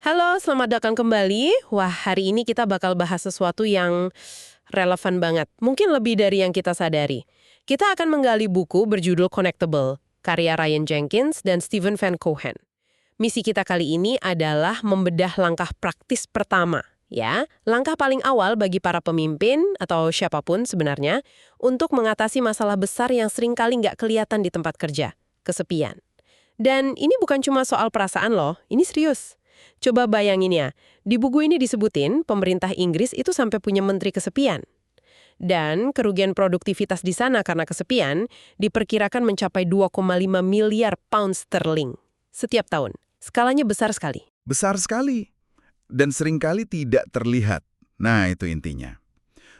Halo, selamat datang kembali. Wah, hari ini kita bakal bahas sesuatu yang relevan banget. Mungkin lebih dari yang kita sadari. Kita akan menggali buku berjudul Connectable, karya Ryan Jenkins dan Stephen Van Cohen. Misi kita kali ini adalah membedah langkah praktis pertama, ya. Langkah paling awal bagi para pemimpin, atau siapapun sebenarnya, untuk mengatasi masalah besar yang seringkali nggak kelihatan di tempat kerja, kesepian. Dan ini bukan cuma soal perasaan loh, ini serius. Coba bayangin ya, di buku ini disebutin pemerintah Inggris itu sampai punya menteri kesepian. Dan kerugian produktivitas di sana karena kesepian diperkirakan mencapai 2,5 miliar pound sterling setiap tahun. Skalanya besar sekali. Besar sekali. Dan seringkali tidak terlihat. Nah, itu intinya.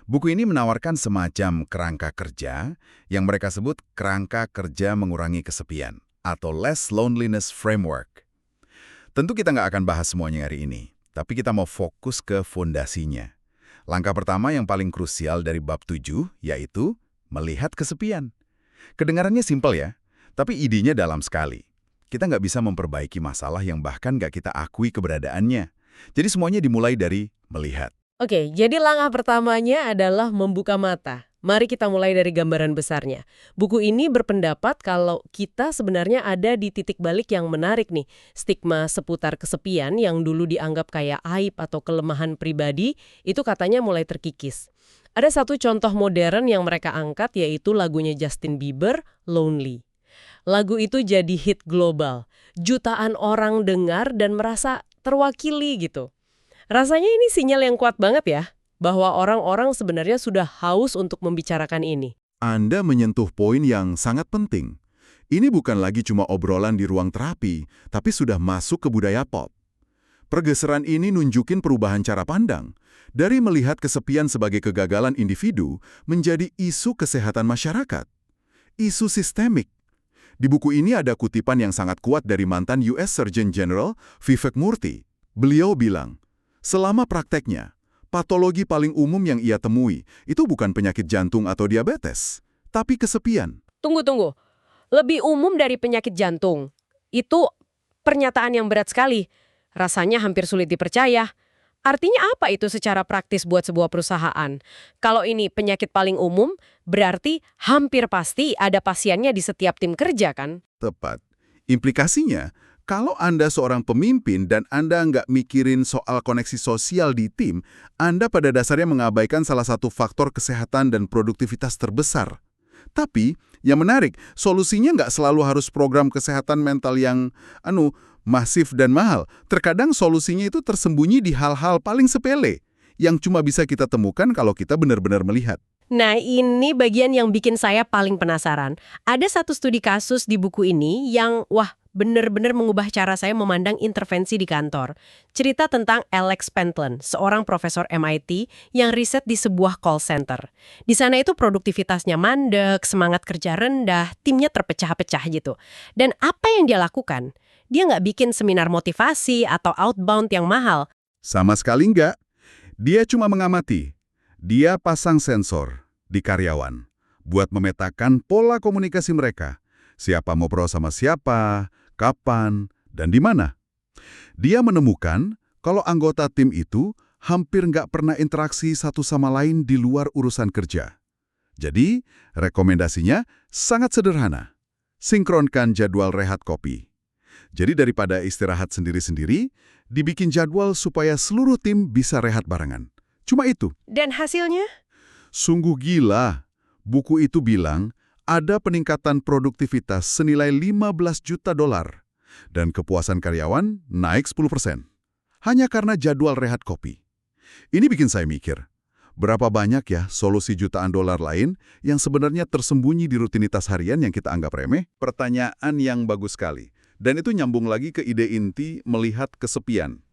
Buku ini menawarkan semacam kerangka kerja yang mereka sebut kerangka kerja mengurangi kesepian atau Less Loneliness Framework. Tentu kita nggak akan bahas semuanya hari ini, tapi kita mau fokus ke fondasinya. Langkah pertama yang paling krusial dari bab 7, yaitu melihat kesepian. Kedengarannya simpel ya, tapi idenya dalam sekali. Kita nggak bisa memperbaiki masalah yang bahkan nggak kita akui keberadaannya. Jadi semuanya dimulai dari melihat. Oke, jadi langkah pertamanya adalah membuka mata. Mari kita mulai dari gambaran besarnya. Buku ini berpendapat kalau kita sebenarnya ada di titik balik yang menarik nih. Stigma seputar kesepian yang dulu dianggap kayak aib atau kelemahan pribadi, itu katanya mulai terkikis. Ada satu contoh modern yang mereka angkat yaitu lagunya Justin Bieber, Lonely. Lagu itu jadi hit global. Jutaan orang dengar dan merasa terwakili gitu. Rasanya ini sinyal yang kuat banget ya, bahwa orang-orang sebenarnya sudah haus untuk membicarakan ini. Anda menyentuh poin yang sangat penting. Ini bukan lagi cuma obrolan di ruang terapi, tapi sudah masuk ke budaya pop. Pergeseran ini nunjukin perubahan cara pandang, dari melihat kesepian sebagai kegagalan individu menjadi isu kesehatan masyarakat. Isu sistemik. Di buku ini ada kutipan yang sangat kuat dari mantan US Surgeon General Vivek Murthy. Beliau bilang, selama prakteknya, patologi paling umum yang ia temui itu bukan penyakit jantung atau diabetes, tapi kesepian. Tunggu. Lebih umum dari penyakit jantung. Itu pernyataan yang berat sekali. Rasanya hampir sulit dipercaya. Artinya apa itu secara praktis buat sebuah perusahaan? Kalau ini penyakit paling umum, berarti hampir pasti ada pasiennya di setiap tim kerja kan? Tepat. Implikasinya, kalau Anda seorang pemimpin dan Anda nggak mikirin soal koneksi sosial di tim, Anda pada dasarnya mengabaikan salah satu faktor kesehatan dan produktivitas terbesar. Tapi, yang menarik, solusinya nggak selalu harus program kesehatan mental yang, masif dan mahal. Terkadang solusinya itu tersembunyi di hal-hal paling sepele, yang cuma bisa kita temukan kalau kita benar-benar melihat. Nah, ini bagian yang bikin saya paling penasaran. Ada satu studi kasus di buku ini yang, benar-benar mengubah cara saya memandang intervensi di kantor. Cerita tentang Alex Pentland, seorang profesor MIT yang riset di sebuah call center. Di sana itu produktivitasnya mandek, semangat kerja rendah, timnya terpecah-pecah gitu. Dan apa yang dia lakukan? Dia nggak bikin seminar motivasi atau outbound yang mahal. Sama sekali nggak. Dia cuma mengamati. Dia pasang sensor di karyawan buat memetakan pola komunikasi mereka. Siapa ngobrol sama siapa, kapan, dan di mana. Dia menemukan kalau anggota tim itu hampir nggak pernah interaksi satu sama lain di luar urusan kerja. Jadi, rekomendasinya sangat sederhana. Sinkronkan jadwal rehat kopi. Jadi daripada istirahat sendiri-sendiri, dibikin jadwal supaya seluruh tim bisa rehat barengan. Cuma itu. Dan hasilnya? Sungguh gila. Buku itu bilang, ada peningkatan produktivitas senilai 15 juta dolar dan kepuasan karyawan naik 10%. Hanya karena jadwal rehat kopi. Ini bikin saya mikir, berapa banyak ya solusi jutaan dolar lain yang sebenarnya tersembunyi di rutinitas harian yang kita anggap remeh? Pertanyaan yang bagus sekali. Dan itu nyambung lagi ke ide inti melihat kesepian.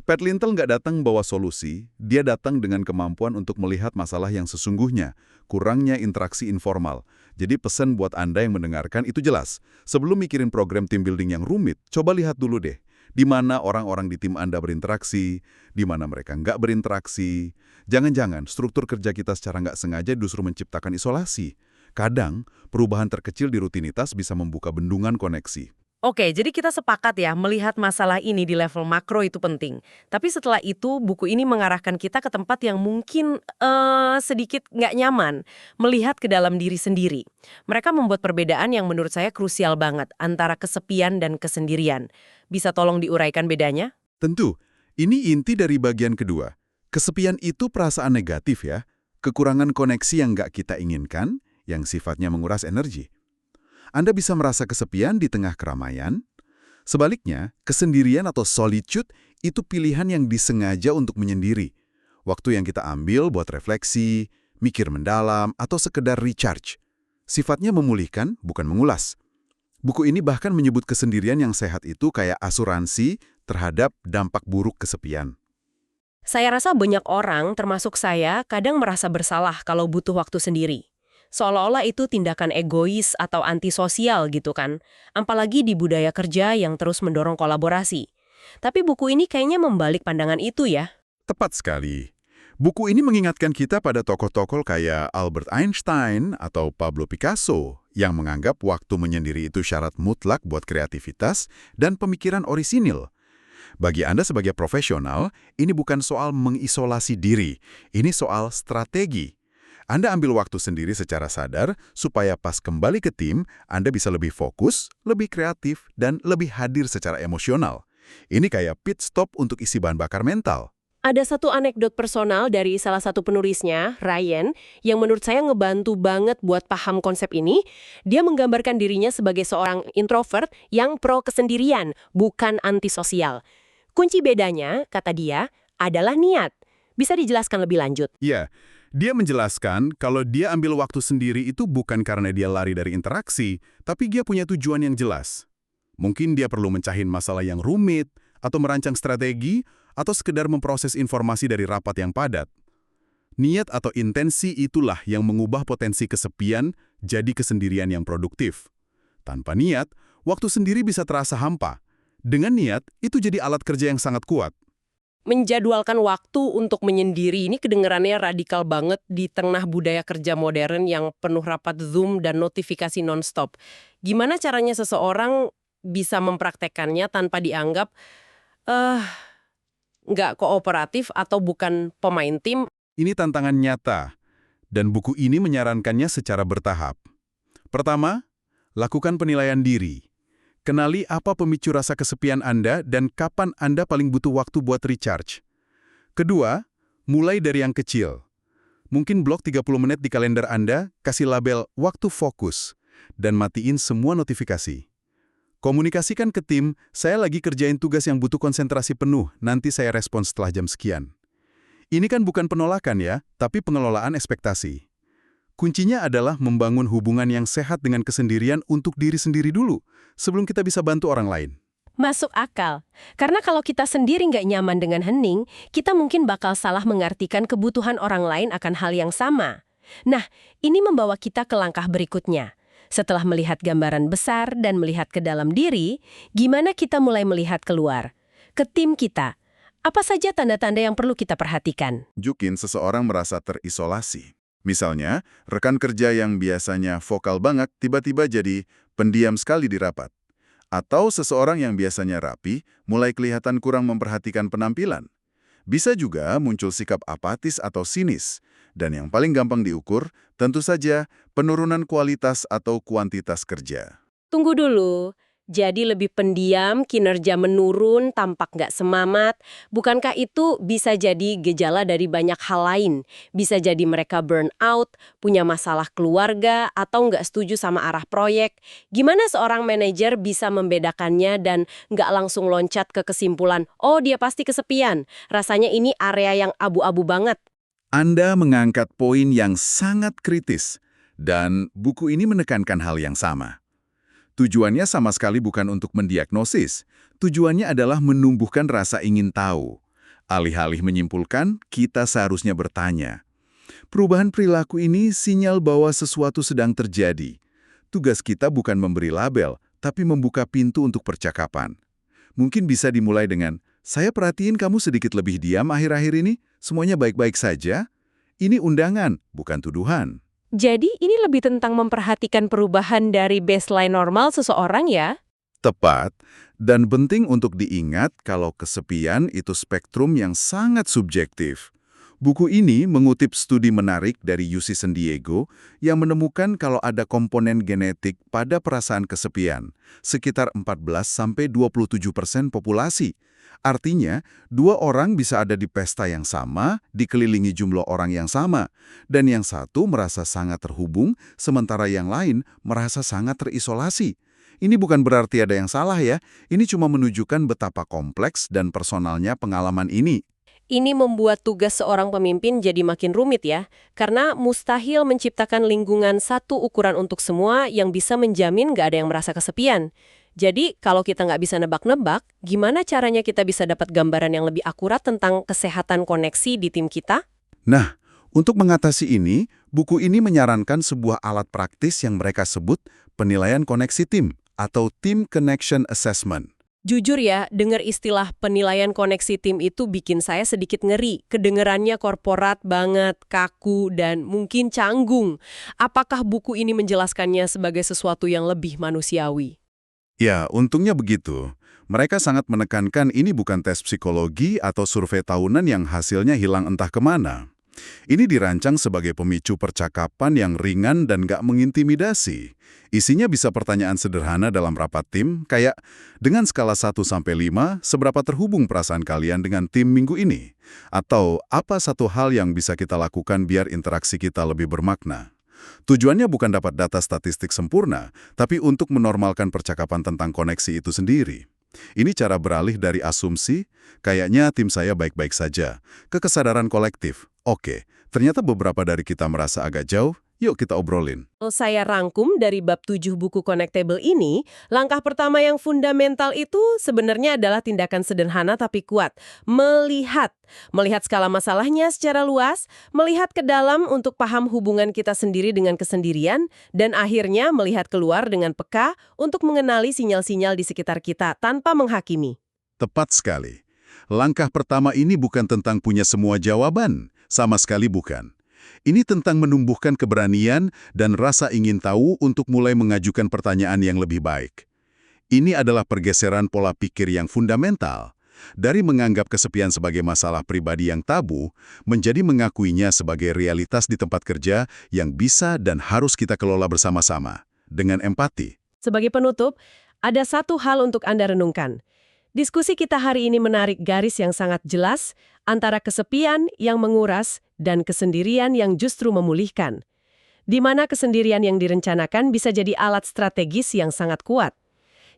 Pat Lintle nggak datang bawa solusi, dia datang dengan kemampuan untuk melihat masalah yang sesungguhnya, kurangnya interaksi informal. Jadi pesan buat Anda yang mendengarkan itu jelas. Sebelum mikirin program team building yang rumit, coba lihat dulu deh, di mana orang-orang di tim Anda berinteraksi, di mana mereka nggak berinteraksi. Jangan-jangan struktur kerja kita secara nggak sengaja justru menciptakan isolasi. Kadang, perubahan terkecil di rutinitas bisa membuka bendungan koneksi. Oke, jadi kita sepakat ya, melihat masalah ini di level makro itu penting. Tapi setelah itu, buku ini mengarahkan kita ke tempat yang mungkin sedikit nggak nyaman, melihat ke dalam diri sendiri. Mereka membuat perbedaan yang menurut saya krusial banget antara kesepian dan kesendirian. Bisa tolong diuraikan bedanya? Tentu, ini inti dari bagian kedua. Kesepian itu perasaan negatif ya, kekurangan koneksi yang nggak kita inginkan, yang sifatnya menguras energi. Anda bisa merasa kesepian di tengah keramaian. Sebaliknya, kesendirian atau solitude itu pilihan yang disengaja untuk menyendiri. Waktu yang kita ambil buat refleksi, mikir mendalam, atau sekedar recharge. Sifatnya memulihkan, bukan mengulas. Buku ini bahkan menyebut kesendirian yang sehat itu kayak asuransi terhadap dampak buruk kesepian. Saya rasa banyak orang, termasuk saya, kadang merasa bersalah kalau butuh waktu sendiri. Seolah-olah itu tindakan egois atau antisosial gitu kan. Apalagi di budaya kerja yang terus mendorong kolaborasi. Tapi buku ini kayaknya membalik pandangan itu ya. Tepat sekali. Buku ini mengingatkan kita pada tokoh-tokoh kayak Albert Einstein atau Pablo Picasso yang menganggap waktu menyendiri itu syarat mutlak buat kreativitas dan pemikiran orisinil. Bagi Anda sebagai profesional, ini bukan soal mengisolasi diri, ini soal strategi. Anda ambil waktu sendiri secara sadar supaya pas kembali ke tim, Anda bisa lebih fokus, lebih kreatif, dan lebih hadir secara emosional. Ini kayak pit stop untuk isi bahan bakar mental. Ada satu anekdot personal dari salah satu penulisnya, Ryan, yang menurut saya ngebantu banget buat paham konsep ini. Dia menggambarkan dirinya sebagai seorang introvert yang pro kesendirian, bukan antisosial. Kunci bedanya, kata dia, adalah niat. Bisa dijelaskan lebih lanjut? Iya, dia menjelaskan kalau dia ambil waktu sendiri itu bukan karena dia lari dari interaksi, tapi dia punya tujuan yang jelas. Mungkin dia perlu mencahin masalah yang rumit, atau merancang strategi, atau sekedar memproses informasi dari rapat yang padat. Niat atau intensi itulah yang mengubah potensi kesepian jadi kesendirian yang produktif. Tanpa niat, waktu sendiri bisa terasa hampa. Dengan niat, itu jadi alat kerja yang sangat kuat. Menjadwalkan waktu untuk menyendiri ini kedengarannya radikal banget di tengah budaya kerja modern yang penuh rapat Zoom dan notifikasi nonstop. Gimana caranya seseorang bisa mempraktekannya tanpa dianggap nggak kooperatif atau bukan pemain tim? Ini tantangan nyata, dan buku ini menyarankannya secara bertahap. Pertama, lakukan penilaian diri. Kenali apa pemicu rasa kesepian Anda dan kapan Anda paling butuh waktu buat recharge. Kedua, mulai dari yang kecil. Mungkin blok 30 menit di kalender Anda, kasih label waktu fokus, dan matiin semua notifikasi. Komunikasikan ke tim, saya lagi kerjain tugas yang butuh konsentrasi penuh, nanti saya respon setelah jam sekian. Ini kan bukan penolakan ya, tapi pengelolaan ekspektasi. Kuncinya adalah membangun hubungan yang sehat dengan kesendirian untuk diri sendiri dulu, sebelum kita bisa bantu orang lain. Masuk akal. Karena kalau kita sendiri nggak nyaman dengan hening, kita mungkin bakal salah mengartikan kebutuhan orang lain akan hal yang sama. Nah, ini membawa kita ke langkah berikutnya. Setelah melihat gambaran besar dan melihat ke dalam diri, gimana kita mulai melihat keluar? Ke tim kita. Apa saja tanda-tanda yang perlu kita perhatikan? Jukin seseorang merasa terisolasi. Misalnya, rekan kerja yang biasanya vokal banget tiba-tiba jadi pendiam sekali di rapat. Atau seseorang yang biasanya rapi mulai kelihatan kurang memperhatikan penampilan. Bisa juga muncul sikap apatis atau sinis. Dan yang paling gampang diukur, tentu saja penurunan kualitas atau kuantitas kerja. Tunggu dulu. Jadi lebih pendiam, kinerja menurun, tampak nggak semangat. Bukankah itu bisa jadi gejala dari banyak hal lain? Bisa jadi mereka burn out, punya masalah keluarga, atau nggak setuju sama arah proyek. Gimana seorang manajer bisa membedakannya dan nggak langsung loncat ke kesimpulan, oh dia pasti kesepian. Rasanya ini area yang abu-abu banget. Anda mengangkat poin yang sangat kritis, dan buku ini menekankan hal yang sama. Tujuannya sama sekali bukan untuk mendiagnosis. Tujuannya adalah menumbuhkan rasa ingin tahu. Alih-alih menyimpulkan, kita seharusnya bertanya. Perubahan perilaku ini sinyal bahwa sesuatu sedang terjadi. Tugas kita bukan memberi label, tapi membuka pintu untuk percakapan. Mungkin bisa dimulai dengan, saya perhatiin kamu sedikit lebih diam akhir-akhir ini, semuanya baik-baik saja. Ini undangan, bukan tuduhan. Jadi ini lebih tentang memperhatikan perubahan dari baseline normal seseorang ya? Tepat, dan penting untuk diingat kalau kesepian itu spektrum yang sangat subjektif. Buku ini mengutip studi menarik dari UC San Diego yang menemukan kalau ada komponen genetik pada perasaan kesepian, sekitar 14–27% populasi. Artinya, 2 orang bisa ada di pesta yang sama, dikelilingi jumlah orang yang sama, dan yang satu merasa sangat terhubung, sementara yang lain merasa sangat terisolasi. Ini bukan berarti ada yang salah ya, ini cuma menunjukkan betapa kompleks dan personalnya pengalaman ini. Ini membuat tugas seorang pemimpin jadi makin rumit ya, karena mustahil menciptakan lingkungan satu ukuran untuk semua yang bisa menjamin nggak ada yang merasa kesepian. Jadi, kalau kita nggak bisa nebak-nebak, gimana caranya kita bisa dapat gambaran yang lebih akurat tentang kesehatan koneksi di tim kita? Nah, untuk mengatasi ini, buku ini menyarankan sebuah alat praktis yang mereka sebut penilaian koneksi tim atau Team Connection Assessment. Jujur ya, dengar istilah penilaian koneksi tim itu bikin saya sedikit ngeri. Kedengerannya korporat banget, kaku, dan mungkin canggung. Apakah buku ini menjelaskannya sebagai sesuatu yang lebih manusiawi? Ya, untungnya begitu. Mereka sangat menekankan ini bukan tes psikologi atau survei tahunan yang hasilnya hilang entah kemana. Ini dirancang sebagai pemicu percakapan yang ringan dan gak mengintimidasi. Isinya bisa pertanyaan sederhana dalam rapat tim, kayak, dengan skala 1–5, seberapa terhubung perasaan kalian dengan tim minggu ini? Atau, apa satu hal yang bisa kita lakukan biar interaksi kita lebih bermakna? Tujuannya bukan dapat data statistik sempurna, tapi untuk menormalkan percakapan tentang koneksi itu sendiri. Ini cara beralih dari asumsi, kayaknya tim saya baik-baik saja, ke kesadaran kolektif. Oke, ternyata beberapa dari kita merasa agak jauh, yuk kita obrolin. Kalau saya rangkum dari bab 7 buku Connectable ini, langkah pertama yang fundamental itu sebenarnya adalah tindakan sederhana tapi kuat. Melihat skala masalahnya secara luas, melihat ke dalam untuk paham hubungan kita sendiri dengan kesendirian, dan akhirnya melihat keluar dengan peka untuk mengenali sinyal-sinyal di sekitar kita tanpa menghakimi. Tepat sekali. Langkah pertama ini bukan tentang punya semua jawaban, sama sekali bukan. Ini tentang menumbuhkan keberanian dan rasa ingin tahu untuk mulai mengajukan pertanyaan yang lebih baik. Ini adalah pergeseran pola pikir yang fundamental. Dari menganggap kesepian sebagai masalah pribadi yang tabu, menjadi mengakuinya sebagai realitas di tempat kerja yang bisa dan harus kita kelola bersama-sama, dengan empati. Sebagai penutup, ada satu hal untuk Anda renungkan. Diskusi kita hari ini menarik garis yang sangat jelas antara kesepian yang menguras dan kesendirian yang justru memulihkan. Di mana kesendirian yang direncanakan bisa jadi alat strategis yang sangat kuat.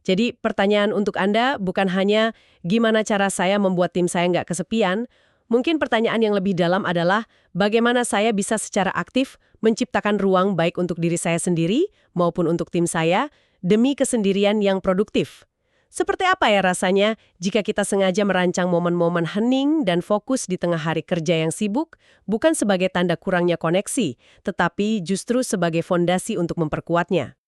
Jadi pertanyaan untuk Anda bukan hanya gimana cara saya membuat tim saya nggak kesepian, mungkin pertanyaan yang lebih dalam adalah bagaimana saya bisa secara aktif menciptakan ruang baik untuk diri saya sendiri maupun untuk tim saya demi kesendirian yang produktif. Seperti apa ya rasanya jika kita sengaja merancang momen-momen hening dan fokus di tengah hari kerja yang sibuk, bukan sebagai tanda kurangnya koneksi, tetapi justru sebagai fondasi untuk memperkuatnya.